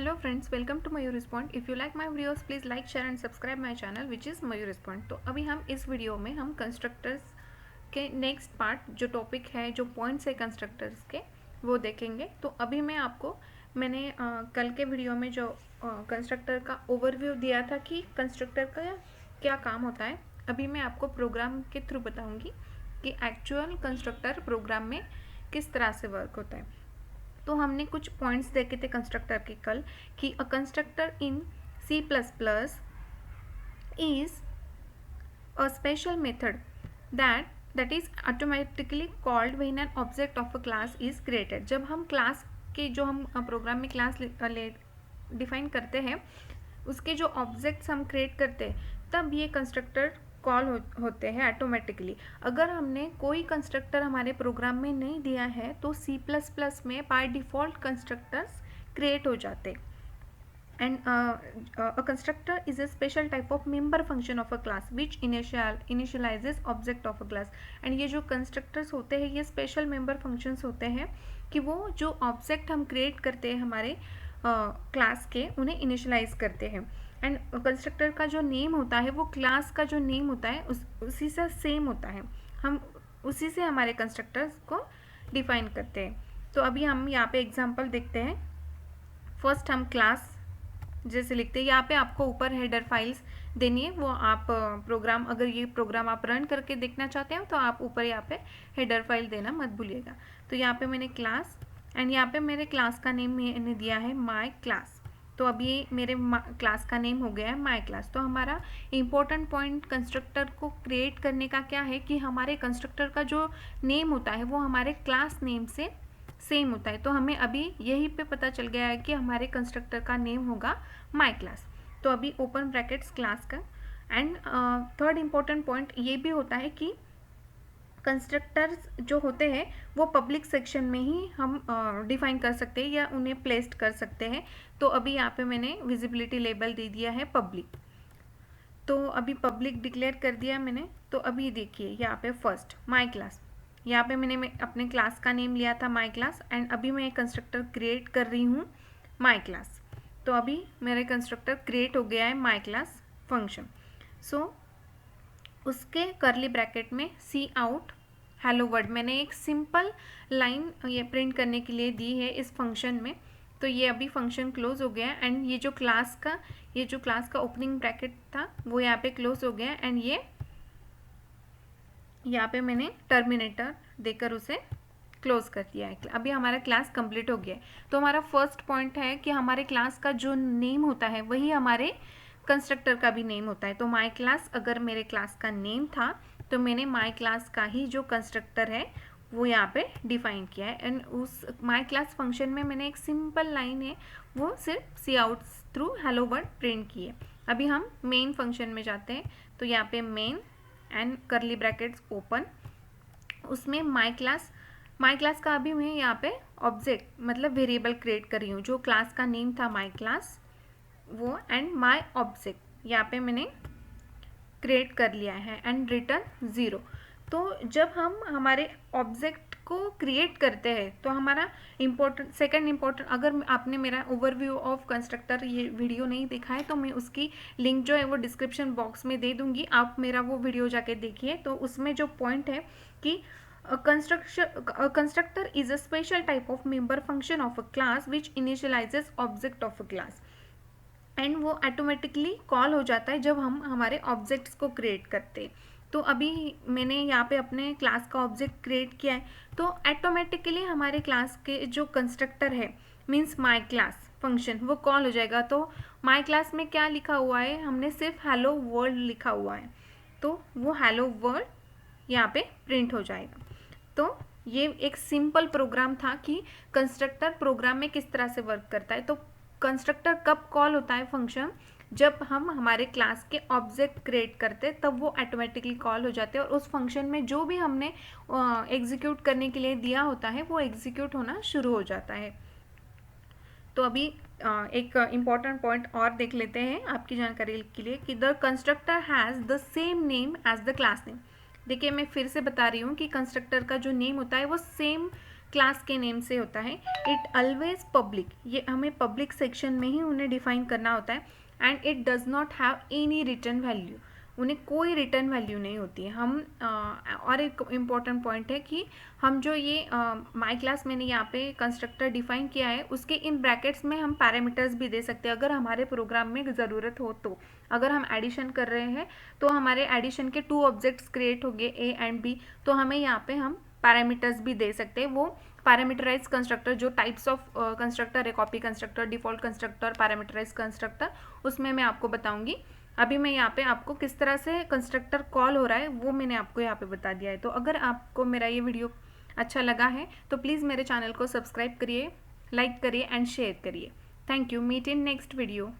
Hello friends, welcome to Mayur respond. If you like my videos please like share and subscribe my channel which is Mayur respond. तो अभी हम इस video में हम constructors के next part जो टॉपिक है, जो पॉइंट्स है कंस्ट्रक्टर्स के, वो देखेंगे। तो अभी मैंने कल के वीडियो में जो कंस्ट्रक्टर का ओवरव्यू दिया था कि कंस्ट्रक्टर का क्या काम होता है, अभी मैं आपको प्रोग्राम के थ्रू बताऊँगी कि एक्चुअल कंस्ट्रक्टर प्रोग्राम में किस तरह से वर्क होता है। तो हमने कुछ पॉइंट्स देखे थे कंस्ट्रक्टर के कल कि अ constructor in C++ is a special method that is automatically called when an object of a class is created। जब हम क्लास के जो हम प्रोग्राम में क्लास डिफाइन करते हैं, उसके जो ऑब्जेक्ट्स हम क्रिएट करते हैं, तब ये कंस्ट्रक्टर कॉल होते हैं ऑटोमेटिकली। अगर हमने कोई कंस्ट्रक्टर हमारे प्रोग्राम में नहीं दिया है तो C++ में बाय डिफ़ॉल्ट कंस्ट्रक्टर्स क्रिएट हो जाते। And a constructor is a special type of member function of a class which initializes object of a class। and ये जो constructors होते हैं ये special member functions होते हैं कि वो जो object हम create करते हैं हमारे class के, उन्हें initialize करते हैं। एंड कंस्ट्रक्टर का जो नेम होता है वो क्लास का जो नेम होता है उसी से सेम होता है। हम उसी से हमारे कंस्ट्रक्टर्स को डिफाइन करते हैं। तो अभी हम यहाँ पे एग्जांपल देखते हैं। फर्स्ट हम क्लास जैसे लिखते हैं, यहाँ पे आपको ऊपर हेडर फाइल्स देनी है, वो आप प्रोग्राम, अगर ये प्रोग्राम आप रन करके देखना चाहते हैं तो आप ऊपर यहाँ पे हेडर फाइल देना मत भूलिएगा। तो यहाँ पे मैंने क्लास, एंड यहाँ पे मेरे क्लास का नेम मैंने दिया है माय क्लास। तो अभी मेरे क्लास का नेम हो गया है माय क्लास। तो हमारा इम्पोर्टेंट पॉइंट कंस्ट्रक्टर को क्रिएट करने का क्या है कि हमारे कंस्ट्रक्टर का जो नेम होता है वो हमारे क्लास नेम से सेम होता है। तो हमें अभी यही पे पता चल गया है कि हमारे कंस्ट्रक्टर का नेम होगा माय क्लास। तो अभी ओपन ब्रैकेट्स क्लास का। एंड थर्ड इम्पोर्टेंट पॉइंट ये भी होता है कि कंस्ट्रक्टर्स जो होते हैं वो पब्लिक सेक्शन में ही हम डिफाइन कर सकते हैं या उन्हें प्लेस्ड कर सकते हैं। तो अभी यहाँ पे मैंने विजिबिलिटी लेबल दे दिया है पब्लिक। तो अभी पब्लिक डिक्लेयर कर दिया मैंने। तो अभी देखिए यहाँ पे फर्स्ट माय क्लास, यहाँ पे मैंने अपने क्लास का नेम लिया था माय क्लास, एंड अभी मैं एक कंस्ट्रक्टर क्रिएट कर रही हूँ माय क्लास। तो अभी मेरे कंस्ट्रक्टर क्रिएट हो गया है माय क्लास फंक्शन। सो उसके करली ब्रैकेट में सी आउट हेलो वर्ल्ड मैंने एक सिंपल लाइन ये प्रिंट करने के लिए दी है इस फंक्शन में। तो ये अभी फंक्शन क्लोज हो गया, एंड ये जो क्लास का ओपनिंग ब्रैकेट था वो यहाँ पे क्लोज हो गया, एंड ये यहाँ पे मैंने टर्मिनेटर देकर उसे क्लोज कर दिया है। अभी हमारा क्लास कंप्लीट हो गया है। तो हमारा फर्स्ट पॉइंट है कि हमारे क्लास का जो नेम होता है वही हमारे कंस्ट्रक्टर का भी नेम होता है। तो माय क्लास अगर मेरे क्लास का नेम था तो मैंने माय क्लास का ही जो कंस्ट्रक्टर है वो यहाँ पे डिफाइन किया है। एंड उस माय क्लास फंक्शन में मैंने एक सिंपल लाइन है वो सिर्फ C out through hello world print की है। अभी हम मेन फंक्शन में जाते हैं। तो यहाँ पे मेन एंड करली ब्रैकेट्स ओपन, उसमें माय क्लास का अभी मैं यहाँ पे ऑब्जेक्ट मतलब वेरिएबल क्रिएट कर रही हूँ। जो क्लास का नेम था माय क्लास वो, एंड माय ऑब्जेक्ट यहाँ पे मैंने क्रिएट कर लिया है, एंड रिटर्न 0। तो जब हम हमारे ऑब्जेक्ट को क्रिएट करते हैं तो हमारा सेकंड इम्पोर्टेंट, अगर आपने मेरा ओवरव्यू ऑफ कंस्ट्रक्टर ये वीडियो नहीं देखा है तो मैं उसकी लिंक जो है वो डिस्क्रिप्शन बॉक्स में दे दूंगी, आप मेरा वो वीडियो जाके देखिए। तो उसमें जो पॉइंट है कि constructor is a special type of member function of a class which initialises object of a class, and वो ऑटोमेटिकली कॉल हो जाता है जब हम हमारे ऑब्जेक्ट्स को क्रिएट करते हैं। तो अभी मैंने यहाँ पे अपने क्लास का ऑब्जेक्ट क्रिएट किया है, तो ऑटोमेटिकली हमारे क्लास के जो कंस्ट्रक्टर है मीन्स माय क्लास फंक्शन वो कॉल हो जाएगा। तो माय क्लास में क्या लिखा हुआ है, हमने सिर्फ हेलो वर्ल्ड लिखा हुआ है, तो वो हेलो वर्ल्ड यहाँ पे प्रिंट हो जाएगा। तो ये एक सिंपल प्रोग्राम था कि कंस्ट्रक्टर प्रोग्राम में किस तरह से वर्क करता है। तो कंस्ट्रक्टर कब कॉल होता है फंक्शन, जब हम हमारे क्लास के ऑब्जेक्ट क्रिएट करते हैं तब वो ऑटोमेटिकली कॉल हो जाते हैं, और उस फंक्शन में जो भी हमने एग्जीक्यूट करने के लिए दिया होता है वो एग्जीक्यूट होना शुरू हो जाता है। तो अभी एक इम्पॉर्टेंट पॉइंट और देख लेते हैं आपकी जानकारी के लिए कि the constructor has the same name as the class name. देखिए मैं फिर से बता रही हूँ कि कंस्ट्रक्टर का जो नेम होता है वो सेम क्लास के नेम से होता है। इट ऑलवेज पब्लिक, ये हमें पब्लिक सेक्शन में ही उन्हें डिफाइन करना होता है। And it does not have any return value, उन्हें कोई रिटर्न वैल्यू नहीं होती है। हम और एक इम्पॉर्टेंट पॉइंट है कि हम जो ये माई क्लास मैंने यहाँ पे कंस्ट्रक्टर डिफाइन किया है, उसके इन ब्रैकेट्स में हम पैरामीटर्स भी दे सकते हैं अगर हमारे प्रोग्राम में ज़रूरत हो तो। अगर हम एडिशन कर रहे हैं तो हमारे एडिशन के 2 ऑब्जेक्ट्स क्रिएट हो गए ए एंड बी, तो हमें यहाँ पे हम पैरामीटर्स भी दे सकते हैं। वो पैरामीटराइज कंस्ट्रक्टर, जो टाइप्स ऑफ कंस्ट्रक्टर है, copy constructor, default constructor, parameterize constructor, उसमें मैं आपको बताऊंगी। अभी मैं यहाँ पे आपको किस तरह से कंस्ट्रक्टर कॉल हो रहा है वो मैंने आपको यहाँ पे बता दिया है। तो अगर आपको मेरा ये वीडियो अच्छा लगा है तो प्लीज़ मेरे चैनल को सब्सक्राइब करिए, लाइक करिए एंड शेयर करिए। Thank you. Meet in next video.